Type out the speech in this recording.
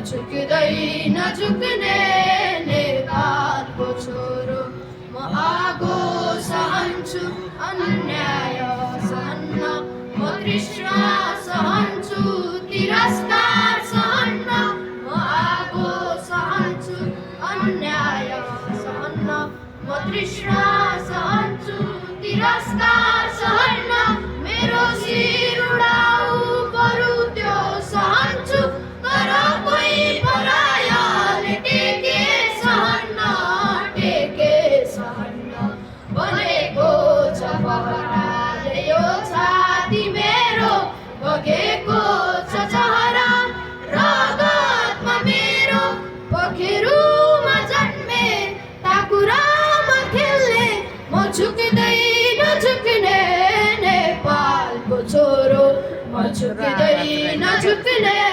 झुक्दै नझुक्ने नेपालको छोरो म आगो सहन्छु अन्याय सहन्न म तृष्णा सहन्छु तिरस्कार सहन्न म आगो सहन्छु अन्याय सहन्न म तृष्णा सहन्छु तिरस्कार सहन्न मेरो शिर उडाउ बरु त्यो सहन्छु तर कोही परायाले टेके सहन्न बनेको छ पहराले यो छाती मेरो बगेको छ चहरा रगतमा मेरो पखेरुमा जन्मे ताकुरामा खेल्ने म झुक्दै नझुक्ने नेपालको छोरो म झुक्दै नझुक्ने